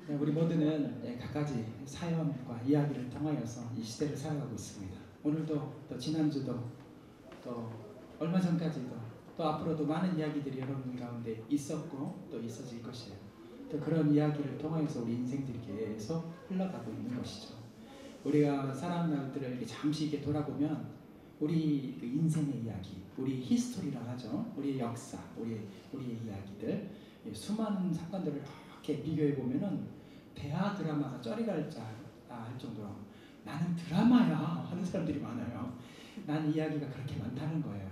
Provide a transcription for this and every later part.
네, 우리 모두는 갖가지 사연과 이야기를 통하여서 이 시대를 살아가고 있습니다. 오늘도 또 지난주도 또 얼마 전까지도 또 앞으로도 많은 이야기들이 여러분 가운데 있었고 또 있어질 것이에요. 또 그런 이야기를 통하여서 우리 인생들이 계속 흘러가고 있는 것이죠. 우리가 살아온 날들을 이렇게 잠시 이렇게 돌아보면 우리 그 인생의 이야기, 우리 히스토리라고 하죠. 우리의 역사, 우리의 이야기들, 수많은 사건들을 이렇게 비교해 보면은 대하 드라마가 쩌리가 할 정도로 나는 드라마야 하는 사람들이 많아요. 난 이야기가 그렇게 많다는 거예요.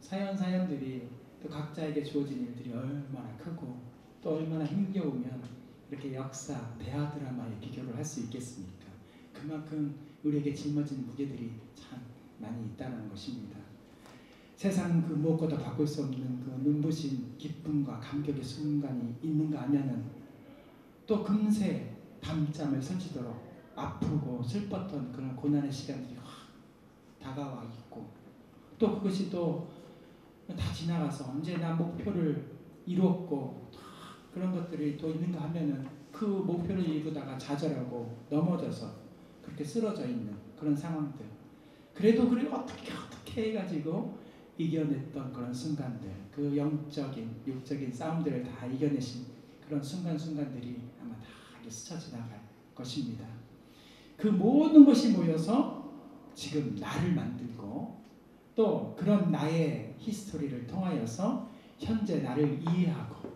사연들이 또 각자에게 주어진 일들이 얼마나 크고 또 얼마나 힘겨우면 이렇게 역사, 대하 드라마에 비교를 할 수 있겠습니까? 그만큼 우리에게 짊어진 무게들이 참 많이 있다는 것입니다. 세상 그 무엇과도 바꿀 수 없는 그 눈부신 기쁨과 감격의 순간이 있는가 하면은 또 금세 밤잠을 설치도록 아프고 슬펐던 그런 고난의 시간들이 확 다가와 있고 또 그것이 또 다 지나가서 언제나 목표를 이루었고 그런 것들이 또 있는가 하면은 그 목표를 이루다가 좌절하고 넘어져서 그렇게 쓰러져 있는 그런 상황들. 그래도 어떻게 해가지고 이겨냈던 그런 순간들, 그 영적인 육적인 싸움들을 다 이겨내신 그런 순간들이 아마 다 스쳐 지나갈 것입니다. 그 모든 것이 모여서 지금 나를 만들고 또 그런 나의 히스토리를 통하여서 현재 나를 이해하고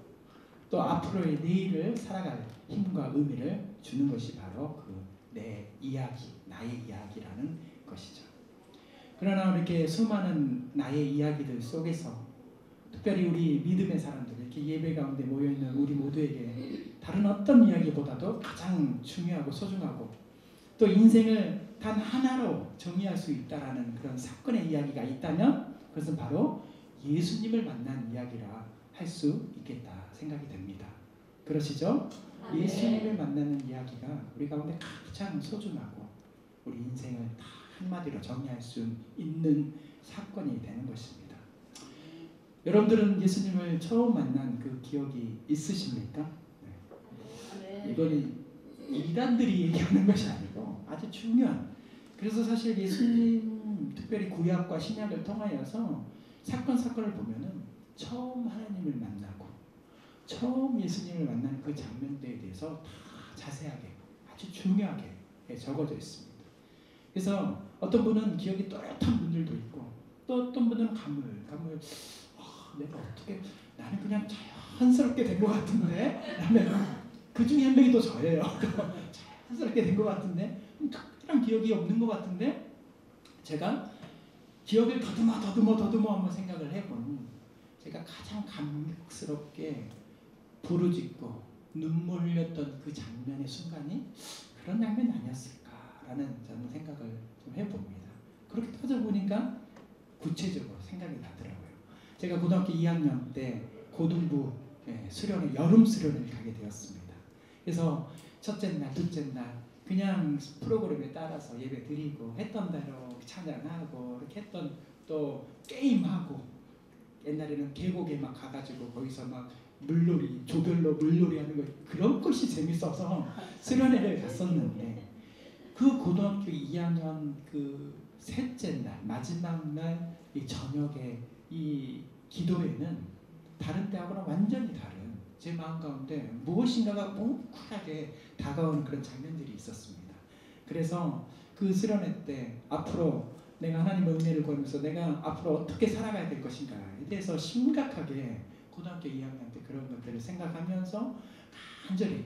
또 앞으로의 내일을 살아갈 힘과 의미를 주는 것이 바로 그 내 이야기, 나의 이야기라는 것이죠. 그러나 이렇게 수많은 나의 이야기들 속에서 특별히 우리 믿음의 사람들, 이렇게 예배 가운데 모여있는 우리 모두에게 다른 어떤 이야기보다도 가장 중요하고 소중하고 또 인생을 단 하나로 정의할 수 있다라는 그런 사건의 이야기가 있다면 그것은 바로 예수님을 만난 이야기라 할 수 있겠다 생각이 됩니다. 그러시죠? 예수님을 만나는 이야기가 우리 가운데 가장 소중하고 우리 인생을 다 한마디로 정의할 수 있는 사건이 되는 것입니다. 여러분들은 예수님을 처음 만난 그 기억이 있으십니까? 네. 이거는 이단들이 얘기하는 것이 아니고 아주 중요한. 그래서 사실 예수님 특별히 구약과 신약을 통하여서 사건을 보면은 처음 하나님을 만나고 처음 예수님을 만난 그 장면들에 대해서 다 자세하게 아주 중요하게 적어져 있습니다. 그래서 어떤 분은 기억이 또렷한 분들도 있고 또 어떤 분은 가물 내가 어떻게 나는 그냥 자연스럽게 된 것 같은데 그 중에 한 명이 또 저예요. 자연스럽게 된 것 같은데 특별한 기억이 없는 것 같은데 제가 기억을 더듬어 한번 생각을 해보니 제가 가장 감격스럽게 부르짖고 눈물 흘렸던 그 장면의 순간이 그런 장면이 아니었을까라는 저는 생각을 좀 해봅니다. 그렇게 따져보니까 구체적으로 생각이 나더라고요. 제가 고등학교 2학년 때 고등부 수련회, 여름 수련회를 가게 되었습니다. 그래서 첫째 날, 둘째 날 그냥 프로그램에 따라서 예배 드리고 했던 대로 찬양하고 이렇게 했던 또 게임하고 옛날에는 계곡에 막 가가지고 거기서 막 물놀이, 조별로 물놀이 하는 거 그런 것이 재밌어서 수련회를 갔었는데 그 고등학교 2학년 그 셋째 날, 마지막 날 이 저녁에 이 기도회는 다른 때하고는 완전히 다른 제 마음 가운데 무엇인가가 뭉클하게 다가오는 그런 장면들이 있었습니다. 그래서 그 수련회 때 앞으로 내가 하나님의 은혜를 구하면서 내가 앞으로 어떻게 살아가야 될 것인가에 대해서 심각하게 고등학교 2학년 때 그런 것들을 생각하면서 간절히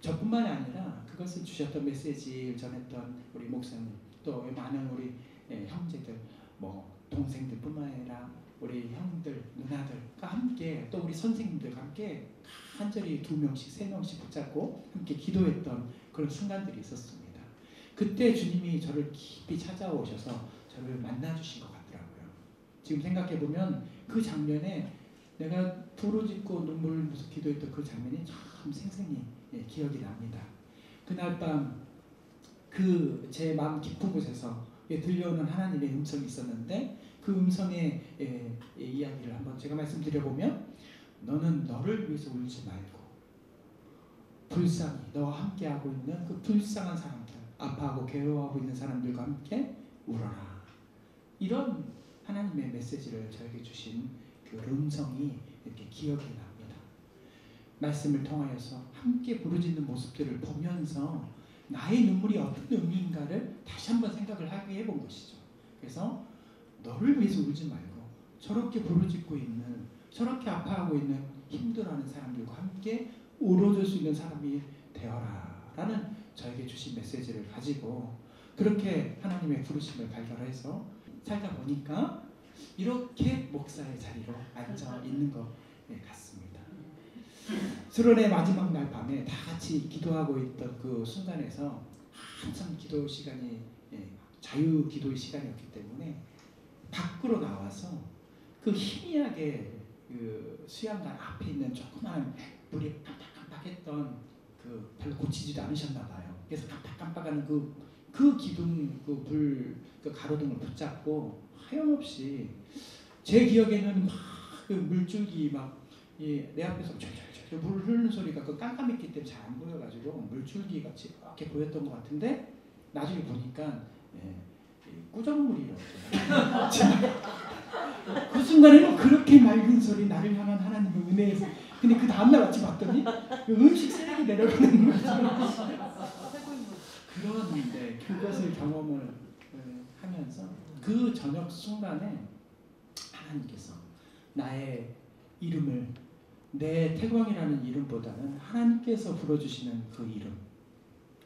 저뿐만이 아니라 그것을 주셨던 메시지를 전했던 우리 목사님 또 많은 우리 형제들 동생들뿐만 아니라 우리 형들, 누나들과 함께 또 우리 선생님들과 함께 간절히 2명씩, 3명씩 붙잡고 함께 기도했던 그런 순간들이 있었습니다. 그때 주님이 저를 깊이 찾아오셔서 저를 만나주신 것 같더라고요. 지금 생각해보면 그 장면에 내가 부르짖고 눈물 흘리면서 기도했던 그 장면이 참 생생히 기억이 납니다. 그날 밤 그 제 마음 깊은 곳에서 들려오는 하나님의 음성이 있었는데 그 음성의 이야기를 한번 제가 말씀드려보면 너는 너를 위해서 울지 말고 불쌍히 너와 함께하고 있는 그 불쌍한 사람들, 아파하고 괴로워하고 있는 사람들과 함께 울어라. 이런 하나님의 메시지를 저에게 주신 그 음성이 이렇게 기억이 납니다. 말씀을 통하여서 함께 부르짖는 모습들을 보면서 나의 눈물이 어떤 의미인가를 다시 한번 생각을 하게 해본 것이죠. 그래서 너를 위해서 울지 말고 저렇게 부르짖고 있는, 저렇게 아파하고 있는 힘들어하는 사람들과 함께 울어줄 수 있는 사람이 되어라 라는 저에게 주신 메시지를 가지고 그렇게 하나님의 부르심을 발견해서 살다 보니까 이렇게 목사의 자리로 앉아 있는 것 같습니다. 수련회 마지막 날 밤에 다 같이 기도하고 있던 그 순간에서 한참 기도 시간이 자유 기도의 시간이었기 때문에 밖으로 나와서 그 희미하게 그 수양관 앞에 있는 조그마한 불이 깜빡깜빡했던 그 별로 고치지도 않으셨나 봐요. 그래서 깜빡깜빡하는 그 기둥 그 가로등을 붙잡고 하염없이 제 기억에는 막 그 물줄기 막 내 앞에서 쫄쫄쫄 물을 흐르는 소리가 그 깜깜했기 때문에 잘 안 보여가지고 물줄기 같이 이렇게 보였던 것 같은데 나중에 보니까 꾸정물이라고 그 순간에는 그렇게 맑은 소리, 나를 향한 하나님의 은혜에서. 근데 그 다음날 아침 봤더니 음식 쓰레기 내려가는 거죠. 그런데 그것을 경험을 하면서 그 저녁 순간에 하나님께서 나의 이름을, 내 태광이라는 이름보다는 하나님께서 불러주시는 그 이름,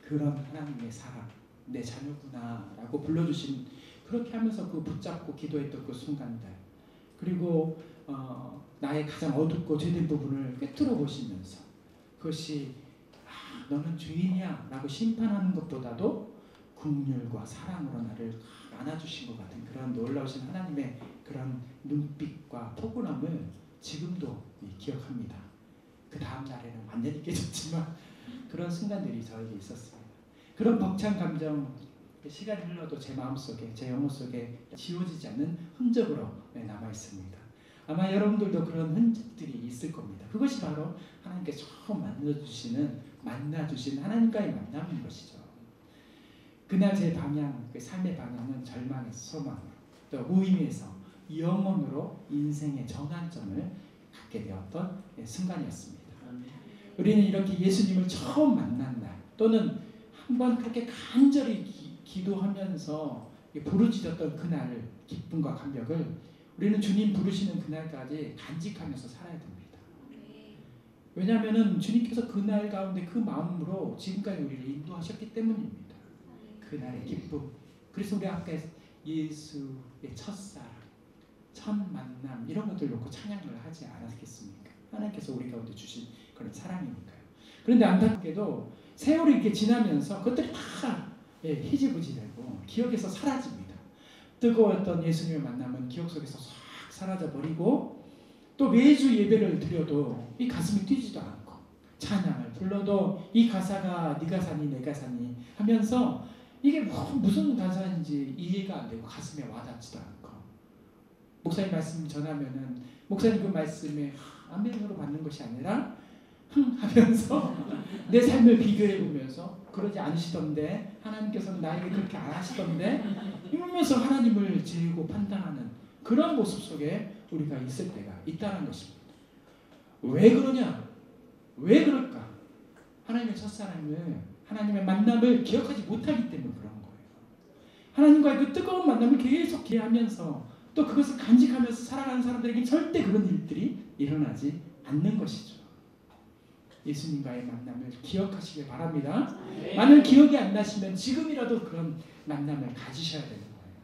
그런 하나님의 사랑, 내 자녀구나 라고 불러주신, 그렇게 하면서 그 붙잡고 기도했던 그 순간들, 그리고 나의 가장 어둡고 죄된 부분을 꿰뚫어 보시면서 그것이 너는 죄인이야 라고 심판하는 것보다도 긍휼과 사랑으로 나를 안아주신 것 같은 그런 놀라우신 하나님의 그런 눈빛과 포근함을 지금도 기억합니다. 그 다음 날에는 완전히 깨졌지만 그런 순간들이 저에게 있었습니다. 그런 벅찬 감정, 시간이 흘러도 제 마음속에, 제 영혼 속에 지워지지 않는 흔적으로 남아 있습니다. 아마 여러분들도 그런 흔적들이 있을 겁니다. 그것이 바로 하나님께서 처음 만나주신 하나님과의 만남인 것이죠. 그날 제 방향, 그 삶의 방향은 절망에서 소망으로, 또 무의미에서 영원으로 인생의 전환점을 갖게 되었던 순간이었습니다. 우리는 이렇게 예수님을 처음 만난 날, 또는 한번 그렇게 간절히 기도하면서 부르짖었던 그날 기쁨과 감격을 우리는 주님 부르시는 그날까지 간직하면서 살아야 됩니다. 왜냐하면 주님께서 그날 가운데 그 마음으로 지금까지 우리를 인도하셨기 때문입니다. 그날의 기쁨. 그래서 우리 아까 예수의 첫사랑, 첫 만남 이런 것들 놓고 찬양을 하지 않았겠습니까? 하나님께서 우리 가운데 주신 그런 사랑이니까요. 그런데 안타깝게도 세월이 이렇게 지나면서 그것들이 다 희지부지되고 기억에서 사라집니다. 뜨거웠던 예수님의 만남은 기억 속에서 싹 사라져버리고, 또 매주 예배를 드려도 이 가슴이 뛰지도 않고, 찬양을 불러도 이 가사가 네 가사니 내 가사니 하면서 이게 무슨 가사인지 이해가 안 되고 가슴에 와닿지도 않고, 목사님 말씀 전하면은 목사님 그 말씀에 아멘으로 받는 것이 아니라 하면서 내 삶을 비교해 보면서 그러지 않으시던데, 하나님께서는 나에게 그렇게 안 하시던데 이러면서 하나님을 재고 판단하는 그런 모습 속에 우리가 있을 때가 있다는 것입니다. 왜 그러냐? 왜 그럴까? 하나님의 첫사랑을, 하나님의 만남을 기억하지 못하기 때문에 그런 거예요. 하나님과의 그 뜨거운 만남을 계속 기대하면서 또 그것을 간직하면서 살아가는 사람들에게 절대 그런 일들이 일어나지 않는 것이죠. 예수님과의 만남을 기억하시길 바랍니다. 만약 기억이 안 나시면 지금이라도 그런 만남을 가지셔야 되는 거예요.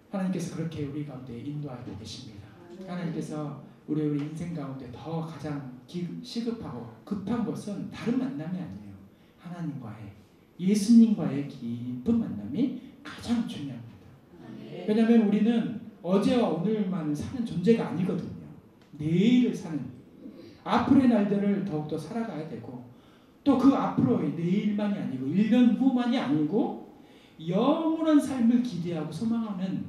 하나님께서 그렇게 우리 가운데 인도하고 계십니다. 하나님께서 우리 인생 가운데 더 가장 시급하고 급한 것은 다른 만남이 아니에요. 하나님과의, 예수님과의 깊은 만남이 가장 중요합니다. 왜냐하면 우리는 어제와 오늘만 사는 존재가 아니거든요. 내일을 사는, 앞으로의 날들을 더욱더 살아가야 되고, 또 그 앞으로의 내일만이 아니고 1년 후만이 아니고 영원한 삶을 기대하고 소망하는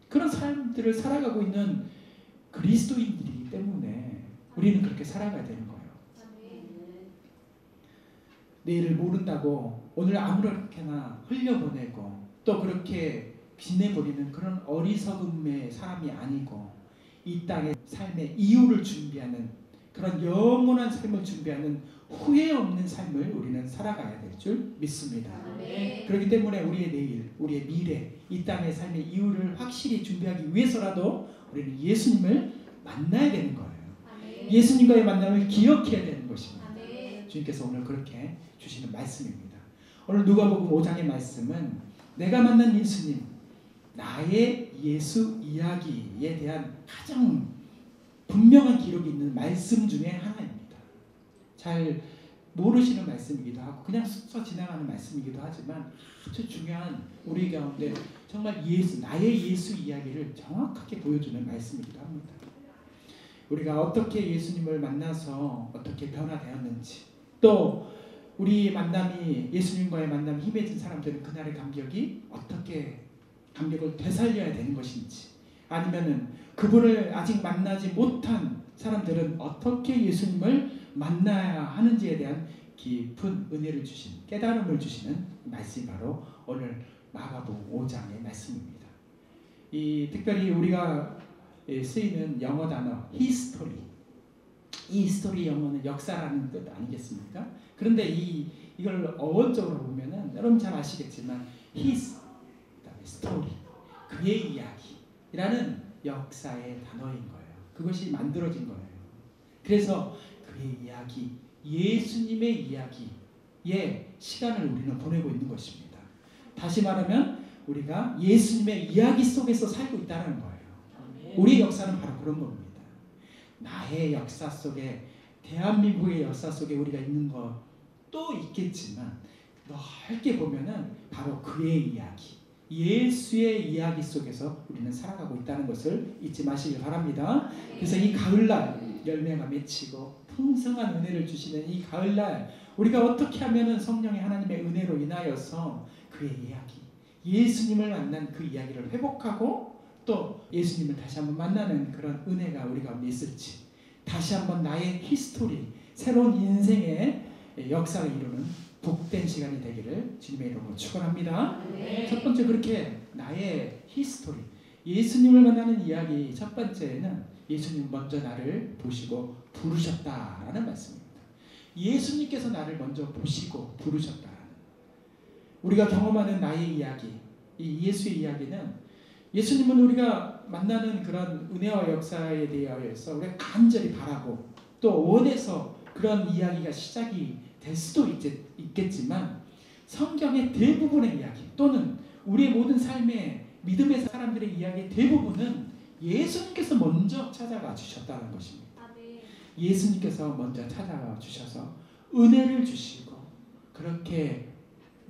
그런 삶들을 살아가고 있는 그리스도인들이기 때문에 우리는 그렇게 살아가야 되는 거예요. 내일을 모른다고 오늘 아무렇게나 흘려보내고 또 그렇게 지내버리는 그런 어리석음의 사람이 아니고 이 땅의 삶의 이유를 준비하는 그런 영원한 삶을 준비하는 후회 없는 삶을 우리는 살아가야 될 줄 믿습니다. 네. 그렇기 때문에 우리의 내일, 우리의 미래, 이 땅의 삶의 이유를 확실히 준비하기 위해서라도 우리는 예수님을 만나야 되는 거예요. 예수님과의 만남을 기억해야 되는 것입니다. 주님께서 오늘 그렇게 주시는 말씀입니다. 오늘 누가복음 5장의 말씀은 내가 만난 예수님, 나의 예수 이야기에 대한 가장 분명한 기록이 있는 말씀 중에 하나입니다. 잘 모르시는 말씀이기도 하고 그냥 스쳐 지나가는 말씀이기도 하지만 아주 중요한 우리 가운데 정말 나의 예수 이야기를 정확하게 보여주는 말씀이기도 합니다. 우리가 어떻게 예수님을 만나서 어떻게 변화되었는지, 또 우리 만남이 예수님과의 만남이 힘해진 사람들은 그날의 감격이 어떻게 감격을 되살려야 되는 것인지, 아니면은 그분을 아직 만나지 못한 사람들은 어떻게 예수님을 만나야 하는지에 대한 깊은 은혜를 주신, 깨달음을 주시는 말씀이 바로 오늘 마가복음 5장의 말씀입니다. 특별히 우리가 쓰이는 영어 단어 history, 이 히스토리 영어는 역사라는 뜻 아니겠습니까? 그런데 이걸 어원적으로 보면은 여러분 잘 아시겠지만 his, 그다음에 story, 그의 이야기라는 역사의 단어인 거예요. 그것이 만들어진 거예요. 그래서 그의 이야기, 예수님의 이야기에 시간을 우리는 보내고 있는 것입니다. 다시 말하면 우리가 예수님의 이야기 속에서 살고 있다는 거예요. 우리의 역사는 바로 그런 겁니다. 나의 역사 속에, 대한민국의 역사 속에 우리가 있는 것도 있겠지만 넓게 보면은 바로 그의 이야기, 예수의 이야기 속에서 우리는 살아가고 있다는 것을 잊지 마시길 바랍니다. 그래서 이 가을날 열매가 맺히고 풍성한 은혜를 주시는 이 가을날 우리가 어떻게 하면은 성령의 하나님의 은혜로 인하여서 그의 이야기, 예수님을 만난 그 이야기를 회복하고 또 예수님을 다시 한번 만나는 그런 은혜가 우리 가운데 있을지, 다시 한번 나의 히스토리, 새로운 인생의 역사를 이루는 복된 시간이 되기를 주님의 이름으로 축원합니다. 첫 번째, 그렇게 나의 히스토리, 예수님을 만나는 이야기 첫 번째는 예수님 먼저 나를 보시고 부르셨다라는 말씀입니다. 예수님께서 나를 먼저 보시고 부르셨다. 우리가 경험하는 나의 이야기, 이 예수의 이야기는, 예수님은 우리가 만나는 그런 은혜와 역사에 대하여서 우리가 간절히 바라고 또 원해서 그런 이야기가 시작이 될 수도 있겠지만, 성경의 대부분의 이야기 또는 우리의 모든 삶의 믿음의 사람들의 이야기의 대부분은 예수님께서 먼저 찾아가 주셨다는 것입니다. 예수님께서 먼저 찾아가 주셔서 은혜를 주시고 그렇게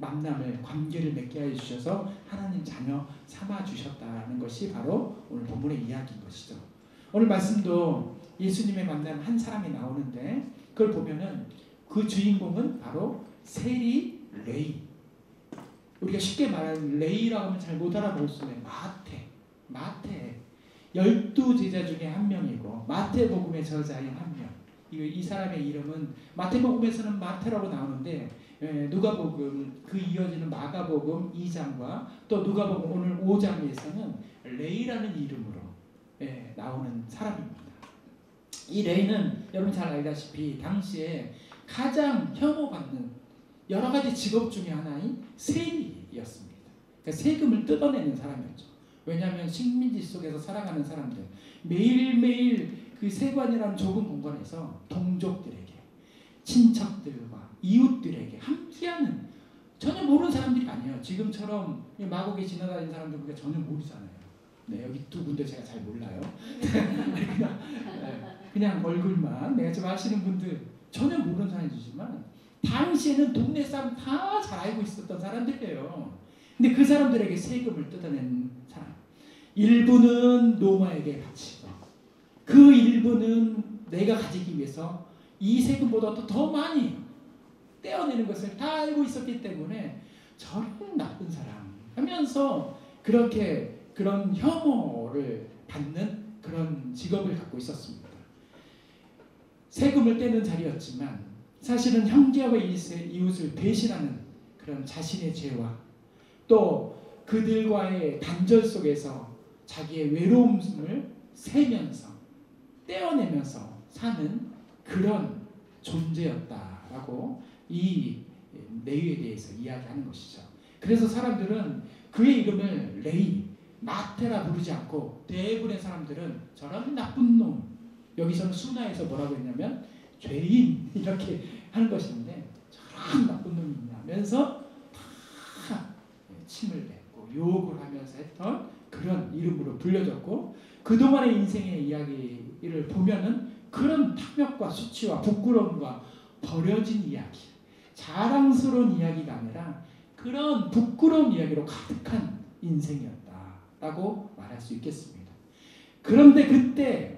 만남을, 관계를 맺게 하여 주셔서 하나님 자녀 삼아 주셨다는 것이 바로 오늘 본문의 이야기인 것이죠. 오늘 말씀도 예수님의 만난 한 사람이 나오는데 그걸 보면은 그 주인공은 바로 세리 레이. 우리가 쉽게 말하는 레이라고 하면 잘 못 알아볼 수 있는 마태 12제자 중에 한 명이고 마태복음의 저자인 한 명. 이 사람의 이름은 마태복음에서는 마태라고 나오는데 누가복음, 그 이어지는 마가복음 2장과 또 누가복음 오늘 5장에서는 레이라는 이름으로 나오는 사람입니다. 이 레이는 여러분 잘 알다시피 당시에 가장 혐오받는 여러 가지 직업 중에 하나인 세리였습니다. 그러니까 세금을 뜯어내는 사람이었죠. 왜냐하면 식민지 속에서 살아가는 사람들, 매일매일 그 세관이라는 좁은 공간에서 동족들에게, 친척들과 이웃들에게 함께하는, 전혀 모르는 사람들이 아니에요. 지금처럼 마곡에 지나다니는 사람들 우리가 전혀 모르잖아요. 네, 여기 두 군데 제가 잘 몰라요. 그냥 얼굴만 내가 지금 아시는 분들 전혀 모르는 사람이지만 당시에는 동네 사람 다 잘 알고 있었던 사람들이에요. 근데 그 사람들에게 세금을 뜯어낸 사람, 일부는 노마에게 바치고 그 일부는 내가 가지기 위해서 이 세금보다 더 많이 떼어내는 것을 다 알고 있었기 때문에 저런 나쁜 사람 하면서 그렇게 그런 혐오를 받는 그런 직업을 갖고 있었습니다. 세금을 떼는 자리였지만 사실은 형제와 이웃을 배신하는 그런 자신의 죄와 또 그들과의 단절 속에서 자기의 외로움을 세면서 떼어내면서 사는 그런 존재였다라고 이 레위에 대해서 이야기하는 것이죠. 그래서 사람들은 그의 이름을 레위, 마테라 부르지 않고 대부분의 사람들은 저런 나쁜 놈, 여기서는 순화해서 뭐라고 했냐면 죄인 이렇게 하는 것인데 저런 나쁜 놈이냐면서 다 침을 뱉고 욕을 하면서 했던 그런 이름으로 불려졌고 그동안의 인생의 이야기를 보면은 그런 탐욕과 수치와 부끄러움과 버려진 이야기, 자랑스러운 이야기가 아니라 그런 부끄러운 이야기로 가득한 인생이었다라고 말할 수 있겠습니다. 그런데 그때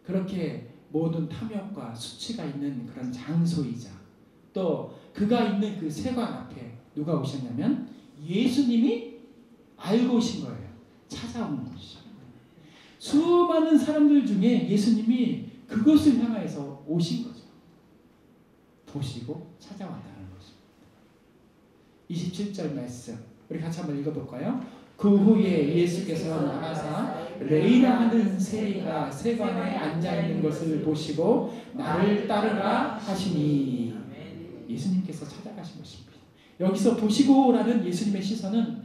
그렇게 모든 탐욕과 수치가 있는 그런 장소이자 또 그가 있는 그 세관 앞에 누가 오셨냐면 예수님이 알고 오신 거예요. 찾아온 것이죠. 수많은 사람들 중에 예수님이 그것을 향하여서 오신 거죠. 보시고 찾아왔다는 것입니다. 27절 말씀 우리 같이 한번 읽어볼까요? 그 후에 예수께서 나가사 레이라 하는 세리가 세관에 앉아있는 것을 보시고 나를 따르라 하시니 예수님께서 찾아가신 것입니다. 여기서 보시고라는 예수님의 시선은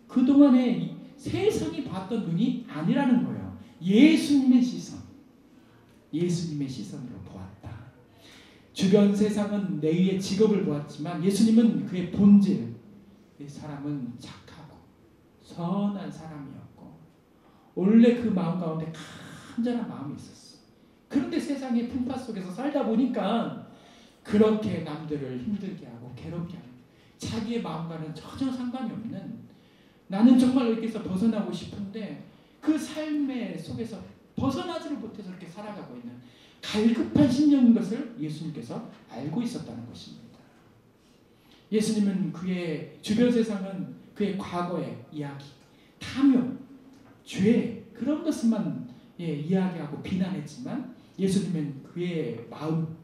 그동안에 세상이 봤던 눈이 아니라는 거예요. 예수님의 시선, 예수님의 시선으로 보았다. 주변 세상은 레위의 직업을 보았지만 예수님은 그의 본질, 이 사람은 착하고 선한 사람이었고 원래 그 마음 가운데 간절한 마음이 있었어. 그런데 세상의 풍파 속에서 살다 보니까 그렇게 남들을 힘들게 하고 괴롭게 하고 자기의 마음과는 전혀 상관이 없는 나는 정말 여기서 벗어나고 싶은데 그 삶의 속에서 벗어나지를 못해서 이렇게 살아가고 있는 갈급한 심령인 것을 예수님께서 알고 있었다는 것입니다. 예수님은 그의 주변 세상은 그의 과거의 이야기, 탐욕, 죄 그런 것만 이야기하고 비난했지만 예수님은 그의 마음,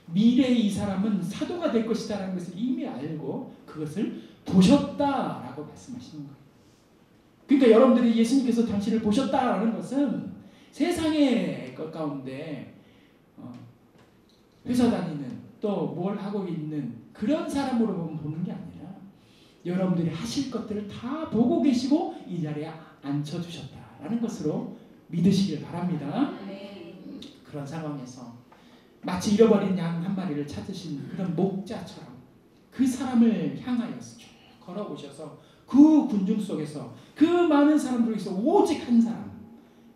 미래의 이 사람은 사도가 될 것이다라는 것을 이미 알고 그것을 보셨다라고 말씀하시는 거예요. 그러니까 여러분들이 예수님께서 당신을 보셨다라는 것은 세상의 것 가운데 회사 다니는 또 뭘 하고 있는 그런 사람으로 보는 게 아니라 여러분들이 하실 것들을 다 보고 계시고 이 자리에 앉혀주셨다라는 것으로 믿으시길 바랍니다. 그런 상황에서 마치 잃어버린 양 한 마리를 찾으신 그런 목자처럼 그 사람을 향하여서 쭉 걸어오셔서 그 군중 속에서 그 많은 사람들 중에서 오직 한 사람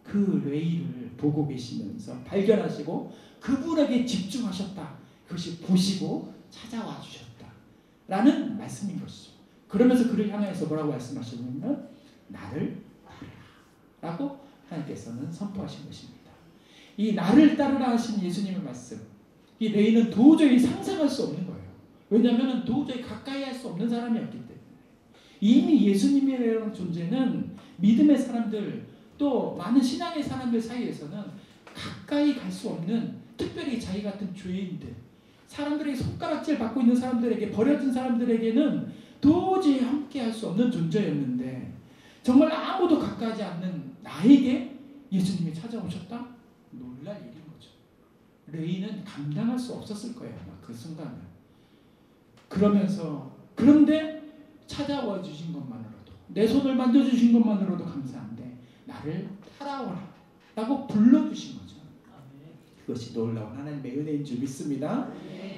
그 레위를 보고 계시면서 발견하시고 그분에게 집중하셨다. 그것이 보시고 찾아와 주셨다라는 말씀인 것이죠. 그러면서 그를 향해서 뭐라고 말씀하셨냐면 나를 따르라 라고 하나님께서는 선포하신 것입니다. 이 나를 따르라 하신 예수님의 말씀, 이 레위는 도저히 상상할 수 없는 거예요. 왜냐하면 도저히 가까이 할 수 없는 사람이었기 때문에 이미 예수님이라는 존재는 믿음의 사람들 또 많은 신앙의 사람들 사이에서는 가까이 갈 수 없는 특별히 자기 같은 죄인들 사람들에게 손가락질 받고 있는 사람들에게 버려진 사람들에게는 도저히 함께 할 수 없는 존재였는데 정말 아무도 가까이 않는 나에게 예수님이 찾아오셨다? 놀랄 일인 거죠. 레위는 감당할 수 없었을 거예요. 그 순간은. 그런데 찾아와 주신 것만으로도 내 손을 만져주신 것만으로도 감사한데 나를 따라오라 라고 불러주신 거죠. 그것이 놀라운 하나님의 은혜인 줄 믿습니다.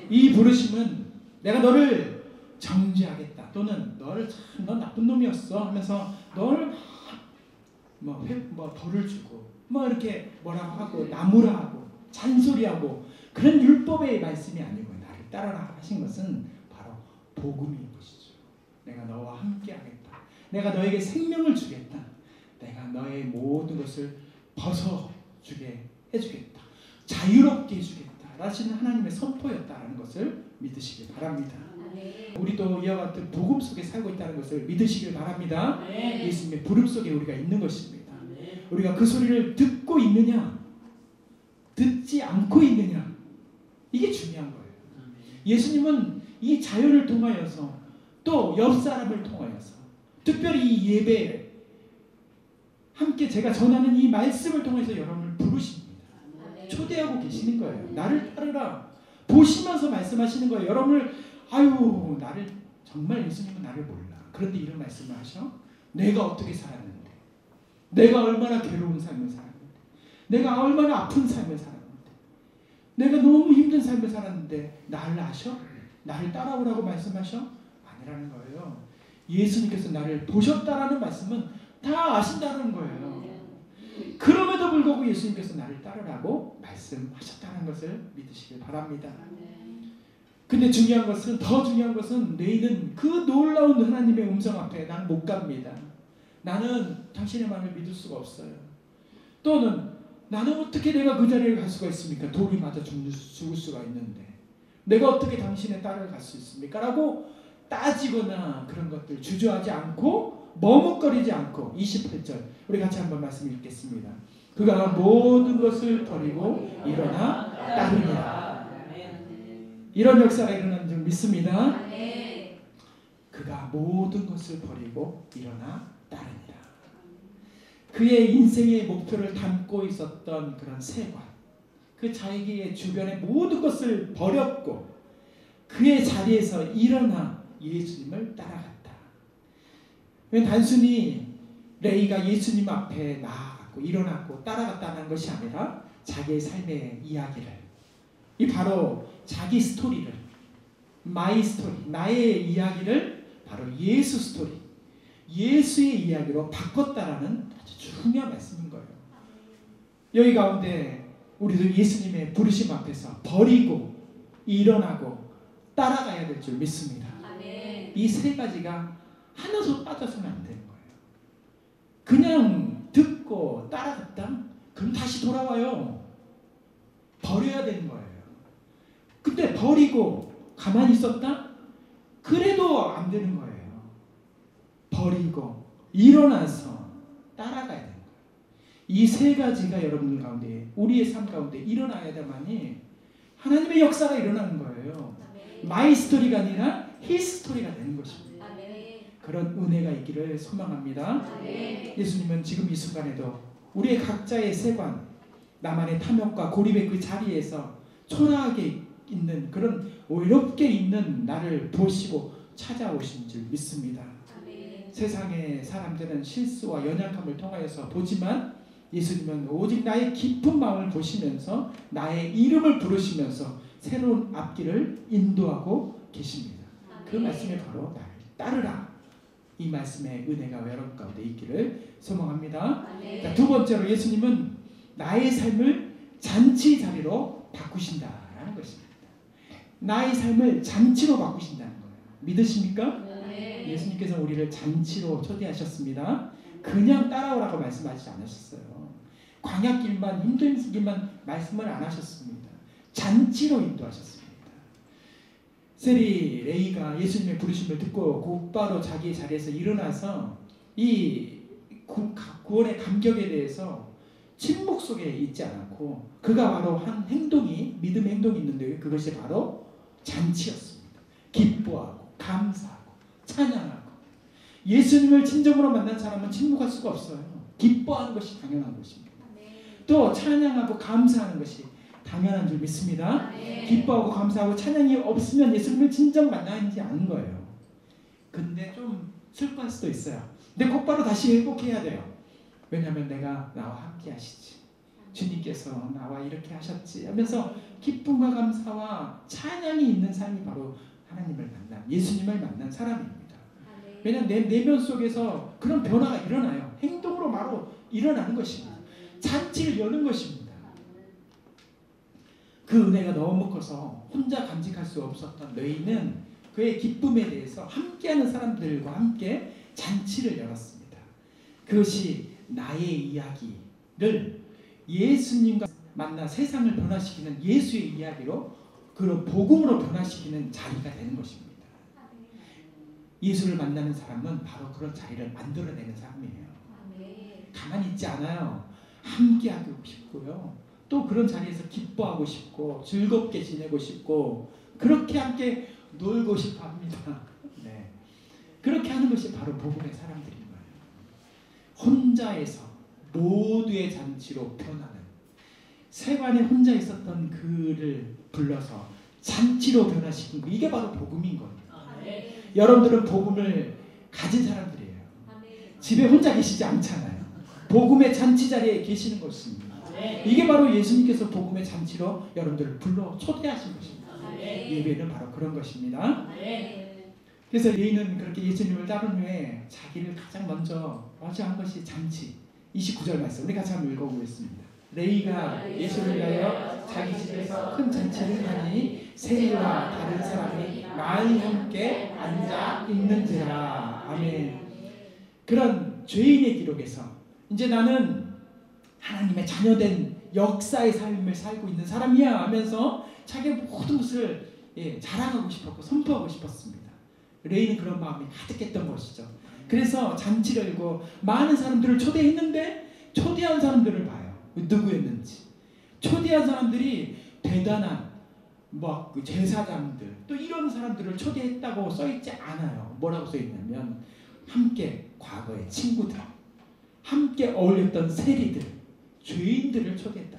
이 부르심은 내가 너를 정죄하겠다 또는 넌 나쁜 놈이었어 하면서 너를 벌을 주고 이렇게 뭐라고 하고 나무라 하고 잔소리하고 그런 율법의 말씀이 아니고 나를 따라라 하신 것은 바로 복음인 것이죠. 내가 너와 함께 하겠다. 내가 너에게 생명을 주겠다. 내가 너의 모든 것을 벗어주게 해주겠다. 자유롭게 해주겠다. 라시는 하나님의 선포였다라는 것을 믿으시길 바랍니다. 우리도 이와 같은 복음 속에 살고 있다는 것을 믿으시길 바랍니다. 예수님의 부름 속에 우리가 있는 것입니다. 우리가 그 소리를 듣고 있느냐 듣지 않고 있느냐 이게 중요한 거예요. 예수님은 이 자연을 통하여서 또 옆 사람을 통하여서 특별히 이 예배 함께 제가 전하는 이 말씀을 통해서 여러분을 부르십니다. 초대하고 계시는 거예요. 나를 따르라. 보시면서 말씀하시는 거예요. 여러분을 아유 나를 정말 예수님은 나를 몰라. 그런데 이런 말씀을 하셔. 내가 어떻게 살았는데, 내가 얼마나 괴로운 삶을 살았는데, 내가 얼마나 아픈 삶을 살았는데, 내가 너무 힘든 삶을 살았는데 나를 아셔? 나를 따라오라고 말씀하셔? 아니라는 거예요. 예수님께서 나를 보셨다라는 말씀은 다 아신다는 거예요. 그럼에도 불구하고 예수님께서 나를 따르라고 말씀하셨다는 것을 믿으시길 바랍니다. 근데 중요한 것은, 더 중요한 것은 너희는 그 놀라운 하나님의 음성 앞에 나는 못 갑니다. 나는 당신의 말을 믿을 수가 없어요. 또는 나는 어떻게 내가 그 자리에 갈 수가 있습니까? 돌이 맞아 죽을 수가 있는데 내가 어떻게 당신의 딸을 갈 수 있습니까? 라고 따지거나 그런 것들 주저하지 않고 머뭇거리지 않고 28절 우리 같이 한번 말씀 읽겠습니다. 그가 모든 것을 버리고 일어나 따르니라. 이런 역사가 일어나는 줄 믿습니다. 그가 모든 것을 버리고 일어나 따르니라. 그의 인생의 목표를 담고 있었던 그런 세관, 그 자기의 주변의 모든 것을 버렸고 그의 자리에서 일어나 예수님을 따라갔다. 단순히 레이가 예수님 앞에 나아갔고 일어났고 따라갔다는 것이 아니라 자기의 삶의 이야기를, 이 바로 자기 스토리를, 마이 스토리, 나의 이야기를 바로 예수 스토리, 예수의 이야기로 바꿨다라는 아주 중요한 말씀인 거예요. 여기 가운데 우리도 예수님의 부르심 앞에서 버리고 일어나고 따라가야 될 줄 믿습니다. 이 세 가지가 하나도 빠져서는 안 되는 거예요. 그냥 듣고 따라갔다? 그럼 다시 돌아와요. 버려야 되는 거예요. 근데 버리고 가만히 있었다? 그래도 안 되는 거예요. 버리고 일어나서 따라가야 되는 거예요. 이 세 가지가 여러분들 가운데, 우리의 삶 가운데 일어나야 되만이 하나님의 역사가 일어나는 거예요. 마이 스토리가 아니라 히스토리가 되는 것입니다. 그런 은혜가 있기를 소망합니다. 예수님은 지금 이 순간에도 우리의 각자의 세관, 나만의 탐욕과 고립의 그 자리에서 초라하게 있는, 그런 외롭게 있는 나를 보시고 찾아오신 줄 믿습니다. 세상의 사람들은 실수와 연약함을 통하여서 보지만 예수님은 오직 나의 깊은 마음을 보시면서 나의 이름을 부르시면서 새로운 앞길을 인도하고 계십니다. 그 말씀이 바로 나를 따르라. 이 말씀의 은혜가 여러분 가운데 있기를 소망합니다. 자, 두 번째로 예수님은 나의 삶을 잔치 자리로 바꾸신다라는 것입니다. 나의 삶을 잔치로 바꾸신다는 거예요. 믿으십니까? 예수님께서 우리를 잔치로 초대하셨습니다. 그냥 따라오라고 말씀하시지 않으셨어요. 광야길만 힘든 길만 말씀을 안 하셨습니다. 잔치로 인도하셨습니다. 세리 레이가 예수님의 부르심을 듣고 곧바로 자기 자리에서 일어나서 이 구원의 감격에 대해서 침묵 속에 있지 않았고 그가 바로 한 행동이, 믿음의 행동이 있는데 그것이 바로 잔치였습니다. 기뻐하고 감사하고 찬양하고. 예수님을 진정으로 만난 사람은 침묵할 수가 없어요. 기뻐하는 것이 당연한 것입니다. 또 찬양하고 감사하는 것이 당연한 줄 믿습니다. 기뻐하고 감사하고 찬양이 없으면 예수님을 진정 만나지 않은 거예요. 근데 좀 슬퍼할 수도 있어요. 근데 곧바로 다시 회복해야 돼요. 왜냐하면 내가 나와 함께 하시지, 주님께서 나와 이렇게 하셨지 하면서 기쁨과 감사와 찬양이 있는 삶이 바로 하나님을 만난, 예수님을 만난 사람입니다. 왜냐하면 내 내면 속에서 그런 변화가 일어나요. 행동으로 바로 일어나는 것입니다. 잔치를 여는 것입니다. 그 은혜가 너무 커서 혼자 간직할 수 없었던 너희는 그의 기쁨에 대해서 함께하는 사람들과 함께 잔치를 열었습니다. 그것이 나의 이야기를 예수님과 만나 세상을 변화시키는 예수의 이야기로, 그런 복음으로 변화시키는 자리가 되는 것입니다. 예수를 만나는 사람은 바로 그런 자리를 만들어내는 사람이에요. 가만히 있지 않아요. 함께하고 싶고요. 또 그런 자리에서 기뻐하고 싶고 즐겁게 지내고 싶고 그렇게 함께 놀고 싶어 합니다. 네. 그렇게 하는 것이 바로 복음의 사람들인 거예요. 혼자에서 모두의 잔치로 변하는, 세관에 혼자 있었던 그를 불러서 잔치로 변화시킨 거, 이게 바로 복음인 거예요. 여러분들은 복음을 가진 사람들이에요. 집에 혼자 계시지 않잖아요. 복음의 잔치 자리에 계시는 것입니다. 이게 바로 예수님께서 복음의 잔치로 여러분들을 불러 초대하신 것입니다. 예배는 바로 그런 것입니다. 그래서 레이는 그렇게 예수님을 따른 후에 자기를 가장 먼저 한 것이 잔치. 29절 말씀 우리 같이 한번 읽어보겠습니다. 레이가 예수를 위하여 자기 집에서 큰 잔치를 하니 세리와 다른 사람이 많이 함께 앉아 있는지라. 아멘. 그런 죄인의 기록에서 이제 나는 하나님의 자녀된 역사의 삶을 살고 있는 사람이야 하면서 자기의 모든 것을 자랑하고 싶었고 선포하고 싶었습니다. 레이는 그런 마음이 가득했던 것이죠. 그래서 잔치를 열고 많은 사람들을 초대했는데 초대한 사람들을 봐요. 누구였는지. 초대한 사람들이 대단한 그 제사장들 또 이런 사람들을 초대했다고 써있지 않아요. 뭐라고 써있냐면 함께 과거의 친구들, 함께 어울렸던 세리들, 죄인들을 초대했다.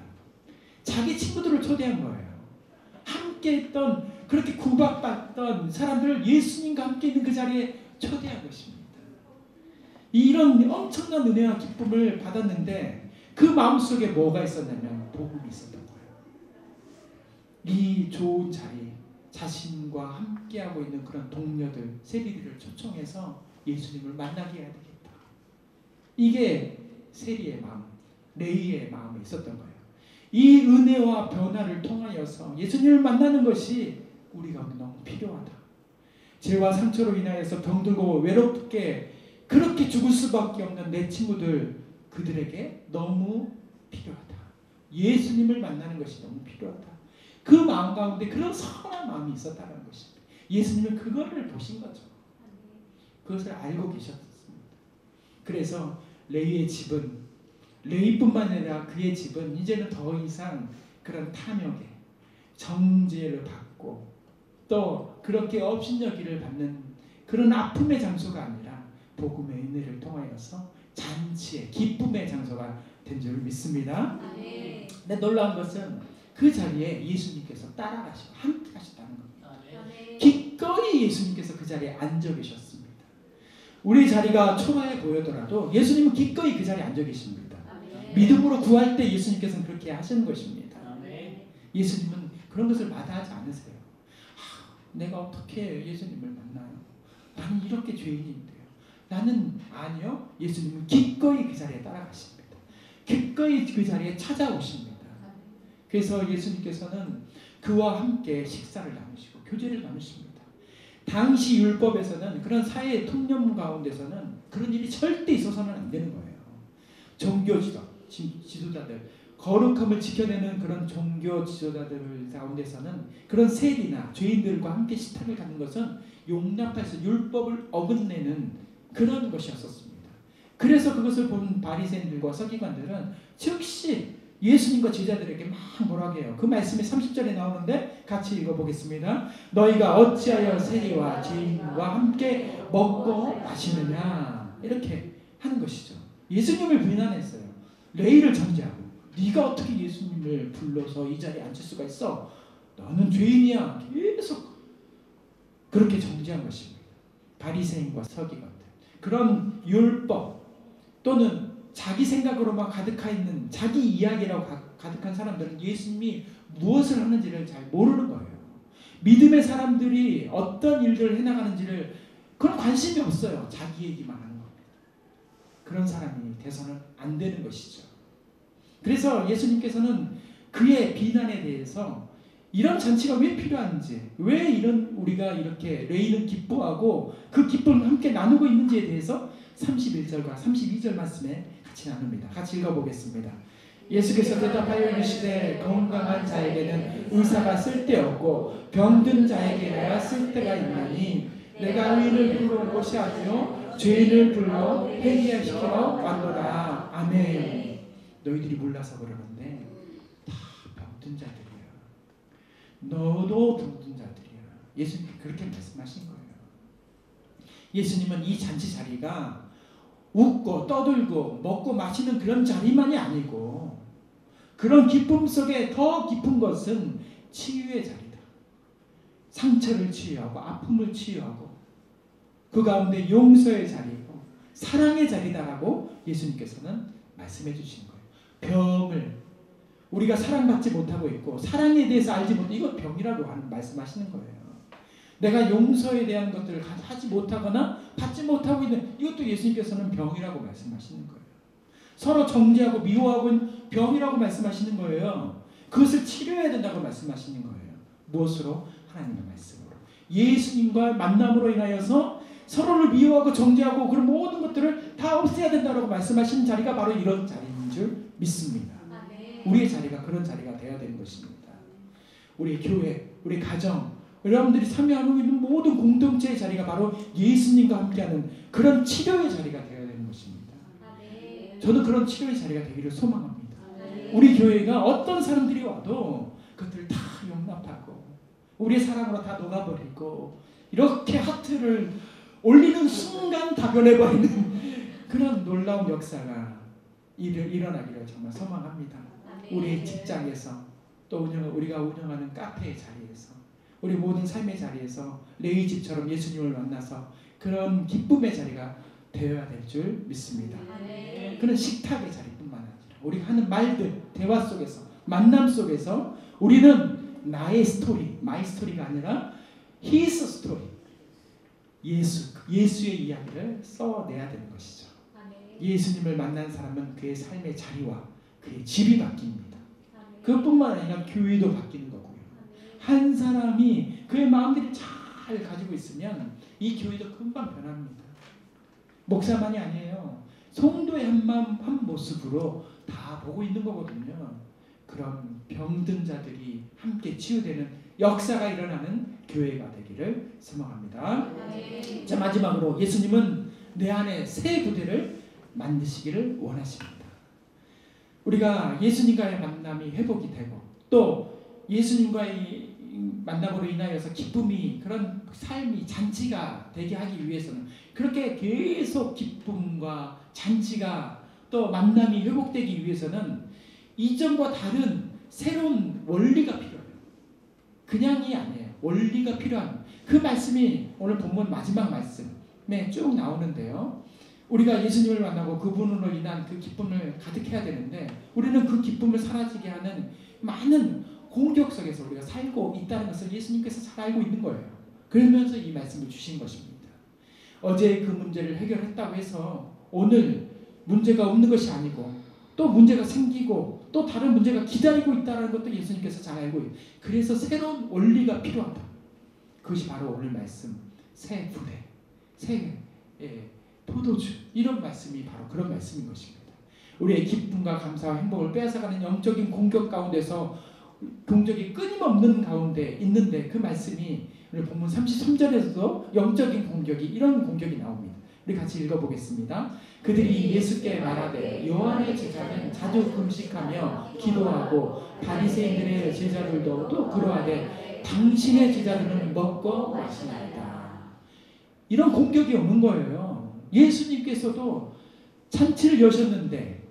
자기 친구들을 초대한 거예요. 함께 했던 그렇게 구박받던 사람들을 예수님과 함께 있는 그 자리에 초대한 것입니다. 이런 엄청난 은혜와 기쁨을 받았는데 그 마음속에 뭐가 있었냐면 복음이 있었던 거예요. 이 좋은 자리, 자신과 함께하고 있는 그런 동료들, 세리들을 초청해서 예수님을 만나게 해야 되겠다. 이게 세리의 마음, 레이의 마음에 있었던 거예요. 이 은혜와 변화를 통하여서 예수님을 만나는 것이 우리가 너무 필요하다. 죄와 상처로 인하여서 병들고 외롭게 그렇게 죽을 수밖에 없는 내 친구들, 그들에게 너무 필요하다. 예수님을 만나는 것이 너무 필요하다. 그 마음 가운데 그런 선한 마음이 있었다는 것입니다. 예수님은 그거를 보신 거죠. 그것을 알고 계셨습니다. 그래서 레이의 집은, 레이뿐만 아니라 그의 집은 이제는 더 이상 그런 탐욕에 정죄를 받고 또 그렇게 업신여기를 받는 그런 아픔의 장소가 아니라 복음의 은혜를 통하여서 잔치의 기쁨의 장소가 된 줄 믿습니다. 근데 놀라운 것은 그 자리에 예수님께서 따라가시고 함께 가셨다는 겁니다. 기꺼이 예수님께서 그 자리에 앉아 계셨습니다. 우리 자리가 초라해 보여더라도 예수님은 기꺼이 그 자리에 앉아 계십니다. 믿음으로 구할 때 예수님께서는 그렇게 하시는 것입니다. 예수님은 그런 것을 마다하지 않으세요. 내가 어떻게 예수님을 만나요? 나는 이렇게 죄인인데요. 나는 아니요. 예수님은 기꺼이 그 자리에 따라가십니다. 기꺼이 그 자리에 찾아오십니다. 그래서 예수님께서는 그와 함께 식사를 나누시고 교제를 나누십니다. 당시 율법에서는 그런 사회의 통념 가운데서는 그런 일이 절대 있어서는 안 되는 거예요. 종교 지도자들, 거룩함을 지켜내는 그런 종교 지도자들 가운데서는 그런 세리나 죄인들과 함께 식탁을 갖는 것은 용납할 수, 율법을 어긋내는 그런 것이었었습니다. 그래서 그것을 본 바리새인들과 서기관들은 즉시 예수님과 제자들에게 막 뭐라고 해요. 그 말씀이 30절에 나오는데 같이 읽어보겠습니다. 너희가 어찌하여 세리와 죄인과 함께 먹고 마시느냐, 이렇게 하는 것이죠. 예수님을 비난했어요. 레이를 정죄하고 네가 어떻게 예수님을 불러서 이 자리에 앉힐 수가 있어? 너는 죄인이야. 계속 그렇게 정죄한 것입니다. 바리새인과 서기관들, 그런 율법 또는 자기 생각으로만 가득하 있는 자기 이야기라고 가득한 사람들은 예수님이 무엇을 하는지를 잘 모르는 거예요. 믿음의 사람들이 어떤 일들을 해나가는지를 그런 관심이 없어요. 자기 얘기만 하는 겁니다. 그런 사람이 돼서는 안 되는 것이죠. 그래서 예수님께서는 그의 비난에 대해서 이런 잔치가 왜 필요한지, 왜 이런 우리가 이렇게 레이는 기뻐하고 그 기쁨을 함께 나누고 있는지에 대해서 31절과 32절 말씀에 같이 나눕니다. 같이 읽어보겠습니다. 예수께서 대답하여 이르시되 건강한 자에게는 의사가 쓸데없고 병든 자에게야 쓸데가 있나니 내가 의인을 불러온 것이 아니요 죄인을 불러 회개하시키러 왔노라. 아멘. 너희들이 몰라서 그러는데 다 병든 자들이야. 너도 병든 자들이야. 예수님 그렇게 말씀하신 거예요. 예수님은 이 잔치 자리가 웃고 떠들고 먹고 마시는 그런 자리만이 아니고 그런 기쁨 속에 더 깊은 것은 치유의 자리다. 상처를 치유하고 아픔을 치유하고 그 가운데 용서의 자리고 사랑의 자리다라고 예수님께서는 말씀해 주신 거예요. 병을 우리가 사랑받지 못하고 있고 사랑에 대해서 알지 못하고 이것 병이라고 말씀하시는 거예요. 내가 용서에 대한 것들을 하지 못하거나 받지 못하고 있는 이것도 예수님께서는 병이라고 말씀하시는 거예요. 서로 정죄하고 미워하고 있는 병이라고 말씀하시는 거예요. 그것을 치료해야 된다고 말씀하시는 거예요. 무엇으로? 하나님의 말씀으로. 예수님과 만남으로 인하여서 서로를 미워하고 정죄하고 그런 모든 것들을 다 없애야 된다고 말씀하시는 자리가 바로 이런 자리인 줄 믿습니다. 우리의 자리가 그런 자리가 되어야 되는 것입니다. 우리 교회, 우리 가정, 여러분들이 참여하고 있는 모든 공동체의 자리가 바로 예수님과 함께하는 그런 치료의 자리가 되어야 되는 것입니다. 저는 그런 치료의 자리가 되기를 소망합니다. 우리 교회가 어떤 사람들이 와도 그것들을 다 용납하고 우리의 사랑으로 다 녹아버리고 이렇게 하트를 올리는 순간 다 변해버리는 그런 놀라운 역사가 일어나기를 정말 소망합니다. 우리 직장에서 또 우리가 운영하는 카페의 자리에서 우리 모든 삶의 자리에서 레위 집처럼 예수님을 만나서 그런 기쁨의 자리가 되어야 될 줄 믿습니다. 그런 식탁의 자리뿐만 아니라 우리가 하는 말들, 대화 속에서 만남 속에서 우리는 나의 스토리, 마이 스토리가 아니라 His 스토리, 예수의 이야기를 써내야 되는 것이죠. 예수님을 만난 사람은 그의 삶의 자리와 그의 집이 바뀝니다. 그것뿐만 아니라 교회도 바뀌는 거고요. 한 사람이 그의 마음들이 잘 가지고 있으면 이 교회도 금방 변합니다. 목사만이 아니에요. 성도의 한 마음 한 모습으로 다 보고 있는 거거든요. 그런 병든 자들이 함께 치유되는 역사가 일어나는 교회가 되기를 소망합니다. 자, 마지막으로 예수님은 내 안에 새 부대를 만드시기를 원하십니다. 우리가 예수님과의 만남이 회복이 되고 또 예수님과의 만남으로 인하여서 기쁨이 그런 삶이 잔치가 되게 하기 위해서는 그렇게 계속 기쁨과 잔치가 또 만남이 회복되기 위해서는 이전과 다른 새로운 원리가 필요해요. 그냥이 아니에요. 원리가 필요한 그 말씀이 오늘 본문 마지막 말씀에 쭉 나오는데요. 우리가 예수님을 만나고 그분으로 인한 그 기쁨을 가득해야 되는데 우리는 그 기쁨을 사라지게 하는 많은 공격 속에서 우리가 살고 있다는 것을 예수님께서 잘 알고 있는 거예요. 그러면서 이 말씀을 주신 것입니다. 어제 그 문제를 해결했다고 해서 오늘 문제가 없는 것이 아니고 또 문제가 생기고 또 다른 문제가 기다리고 있다는 것도 예수님께서 잘 알고 있어요. 그래서 새로운 원리가 필요하다. 그것이 바로 오늘 말씀 새 부대, 새 포도주 이런 말씀이 바로 그런 말씀인 것입니다. 우리의 기쁨과 감사와 행복을 빼앗아가는 영적인 공격 가운데서 공격이 끊임없는 가운데 있는데 그 말씀이 오늘 본문 33절에서도 영적인 공격이 이런 공격이 나옵니다. 우리 같이 읽어보겠습니다. 그들이 예수께 말하되 요한의 제자는 자주 금식하며 기도하고 바리새인들의 제자들도 또 그러하되 당신의 제자들은 먹고 마시나이다. 이런 공격이 오는 거예요. 예수님께서도 잔치를 여셨는데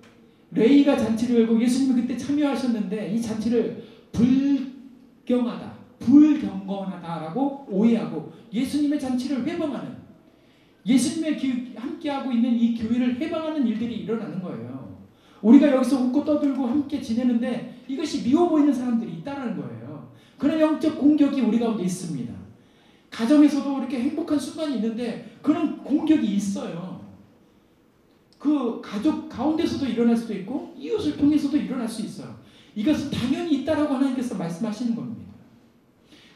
레위가 잔치를 열고 예수님이 그때 참여하셨는데 이 잔치를 불경건하다라고 오해하고 예수님의 잔치를 회방하는 예수님의 함께하고 있는 이 교회를 회방하는 일들이 일어나는 거예요. 우리가 여기서 웃고 떠들고 함께 지내는데 이것이 미워 보이는 사람들이 있다는 거예요. 그런 영적 공격이 우리 가운데 있습니다. 가정에서도 이렇게 행복한 순간이 있는데 그런 공격이 있어요. 그 가족 가운데서도 일어날 수도 있고 이웃을 통해서도 일어날 수 있어요. 이것은 당연히 있다라고 하나님께서 말씀하시는 겁니다.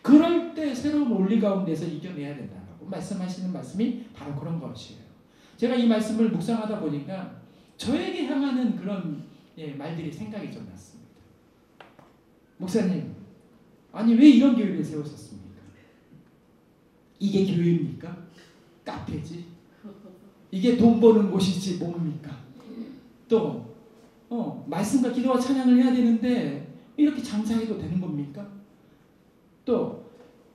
그럴 때 새로운 원리 가운데서 이겨내야 된다고 말씀하시는 말씀이 바로 그런 것이에요. 제가 이 말씀을 묵상하다 보니까 저에게 향하는 그런 말들이 생각이 좀 났습니다. 목사님, 아니 왜 이런 교회를 세우셨습니까? 이게 교회입니까? 카페지? 이게 돈 버는 곳이지 뭡니까? 또 말씀과 기도와 찬양을 해야 되는데 이렇게 장사해도 되는 겁니까? 또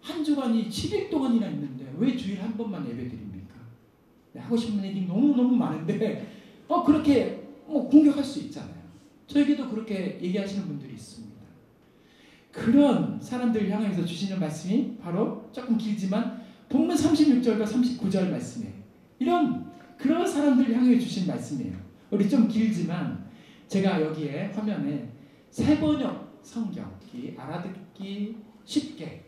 한 주간이 7일 동안이나 있는데 왜 주일 한 번만 예배드립니까? 하고 싶은 얘기 너무너무 많은데 그렇게 공격할 수 있잖아요. 저에게도 그렇게 얘기하시는 분들이 있습니다. 그런 사람들을 향해서 주시는 말씀이 바로 조금 길지만 본문 36절과 39절 말씀이에요. 그런 사람들을 향해 주신 말씀이에요. 우리 좀 길지만 제가 여기에 화면에 세번역 성경, 알아듣기 쉽게,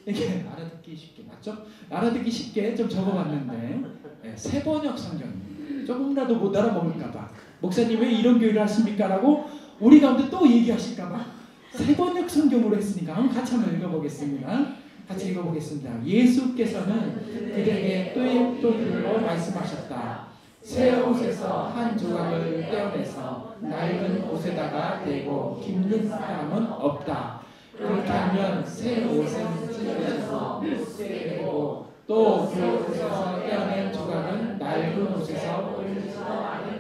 이게 알아듣기 쉽게 맞죠? 알아듣기 쉽게 좀 적어봤는데 세번역 성경입니다. 조금이라도 못 알아먹을까봐 목사님 왜 이런 교회를 하십니까? 라고 우리 가운데 또 얘기하실까봐 세번역 성경으로 했으니까 같이 한번 읽어보겠습니다. 같이 읽어보겠습니다. 예수께서는 그들에게 또 불러 말씀하셨다. 새 옷에서 한 조각을 떼어내서 낡은 옷에다가 대고 깁는 사람은 없다. 그렇게 하면 새 옷은 찢어져서 떼고 또 그 옷에서 떼어낸 조각은 낡은 옷에서 올릴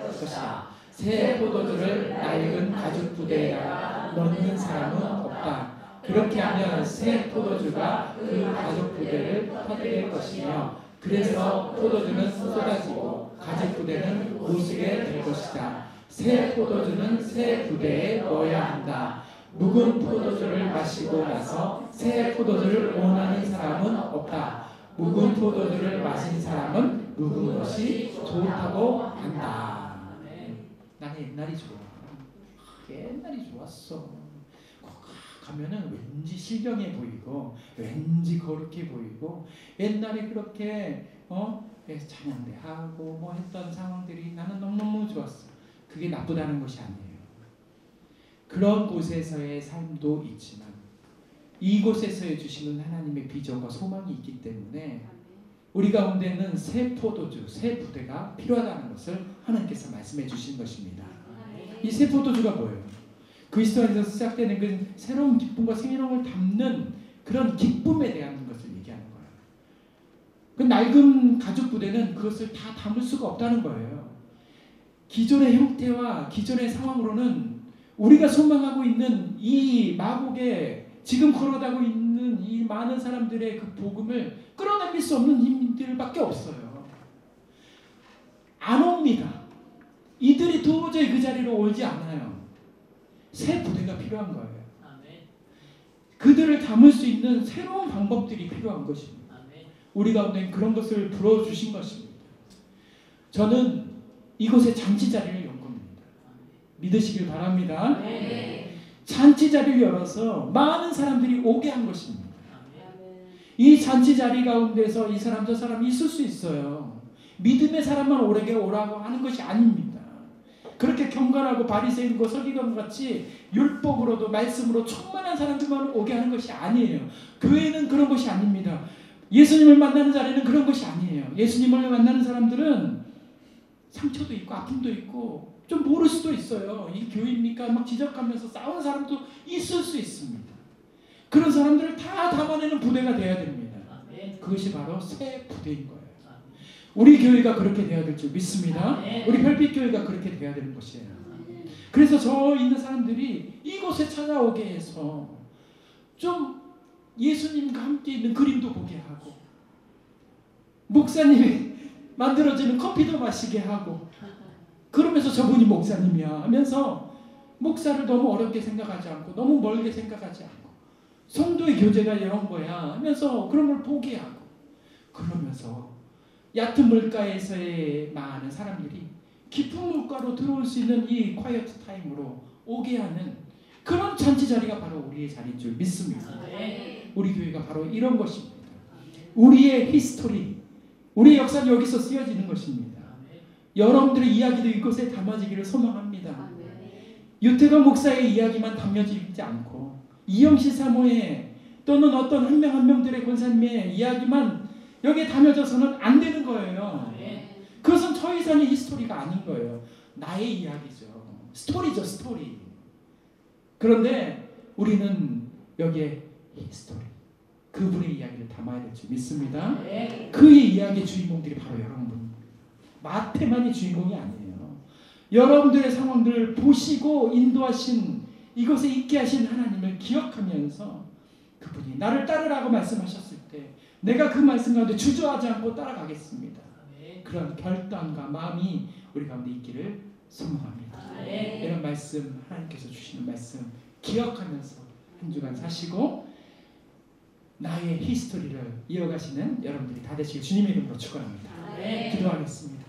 것이다. 새 포도주를 낡은 가죽 부대에다가 넣는 사람은 없다. 그렇게 하면 새 포도주가 그 가죽 부대를 퍼뜨릴 것이며 그래서 포도주는 쏟아지고 가죽 부대는 부수게 될 것이다. 새 포도주는 새 부대에 넣어야 한다. 묵은 포도주를 마시고 나서 새 포도주를 원하는 사람은 없다. 묵은 포도주를 마신 사람은 묵은 것이 좋다고 한다. 나는 옛날이 좋아. 옛날이 좋았어. 가면은 왠지 실경해 보이고 왠지 거룩해 보이고 옛날에 그렇게 찬양대 하고 했던 상황들이 나는 너무너무 좋았어. 그게 나쁘다는 것이 아니에요. 그런 곳에서의 삶도 있지만 이곳에서의 주시는 하나님의 비전과 소망이 있기 때문에 우리 가운데는 새 포도주, 새 부대가 필요하다는 것을 하나님께서 말씀해 주신 것입니다. 이 새 포도주가 뭐예요? 그리스도 안에서 시작되는 그 새로운 기쁨과 생명을 담는 그런 기쁨에 대한 것을 얘기하는 거예요. 그 낡은 가죽 부대는 그것을 다 담을 수가 없다는 거예요. 기존의 형태와 기존의 상황으로는 우리가 소망하고 있는 이 마곡에 지금 걸어가고 있는 이 많은 사람들의 그 복음을 끌어당길 수 없는 힘들밖에 없어요. 안 옵니다. 이들이 도저히 그 자리로 오지 않아요. 새 부대가 필요한 거예요. 그들을 담을 수 있는 새로운 방법들이 필요한 것입니다. 우리 가운데 그런 것을 불어주신 것입니다. 저는 이곳에 잔치 자리를 연 겁니다. 믿으시길 바랍니다. 잔치 자리를 열어서 많은 사람들이 오게 한 것입니다. 이 잔치 자리 가운데서 이 사람 저 사람이 있을 수 있어요. 믿음의 사람만 오라고 하는 것이 아닙니다. 그렇게 경건하고 바리새인과 서기관 같이 율법으로도 말씀으로 충만한 사람들만 오게 하는 것이 아니에요. 교회는 그런 것이 아닙니다. 예수님을 만나는 자리는 그런 것이 아니에요. 예수님을 만나는 사람들은 상처도 있고 아픔도 있고 좀 모를 수도 있어요. 이 교회입니까? 막 지적하면서 싸우는 사람도 있을 수 있습니다. 그런 사람들을 다 담아내는 부대가 되어야 됩니다. 그것이 바로 새 부대인 거예요. 우리 교회가 그렇게 되어야 될 줄 믿습니다. 우리 별빛교회가 그렇게 되어야 되는 것이에요. 그래서 저 있는 사람들이 이곳에 찾아오게 해서 좀 예수님과 함께 있는 그림도 보게 하고 목사님이 만들어지는 커피도 마시게 하고 그러면서 저분이 목사님이야 하면서 목사를 너무 어렵게 생각하지 않고 너무 멀게 생각하지 않고 성도의 교제가 이런 거야 하면서 그런 걸 보게 하고 그러면서 얕은 물가에서의 많은 사람들이 깊은 물가로 들어올 수 있는 이 콰이어트 타임으로 오게 하는 그런 잔치 자리가 바로 우리의 자리인 줄 믿습니다. 우리 교회가 바로 이런 것입니다. 우리의 히스토리, 우리의 역사는 여기서 쓰여지는 것입니다. 여러분들의 이야기도 이곳에 담아지기를 소망합니다. 유태관 목사의 이야기만 담겨지지 않고 이영실 사모의 또는 어떤 한 명 한 명들의 권사님의 이야기만 여기에 담겨져서는 안 되는 거예요. 그것은 저 이상의 히스토리가 아닌 거예요. 나의 이야기죠. 스토리죠, 스토리. 그런데 우리는 여기에 히스토리, 그분의 이야기를 담아야 될 줄 믿습니다. 그의 이야기의 주인공들이 바로 여러분. 마태만이 주인공이 아니에요. 여러분들의 상황들을 보시고 인도하신 이곳에 있게 하신 하나님을 기억하면서 그분이 나를 따르라고 말씀하셨을 때 내가 그 말씀 가운데 주저하지 않고 따라가겠습니다. 그런 결단과 마음이 우리 가운데 있기를 소망합니다. 이런 말씀, 하나님께서 주시는 말씀 기억하면서 한 주간 사시고 나의 히스토리를 이어가시는 여러분들이 다 되시길 주님의 이름으로 축원합니다. 기도하겠습니다.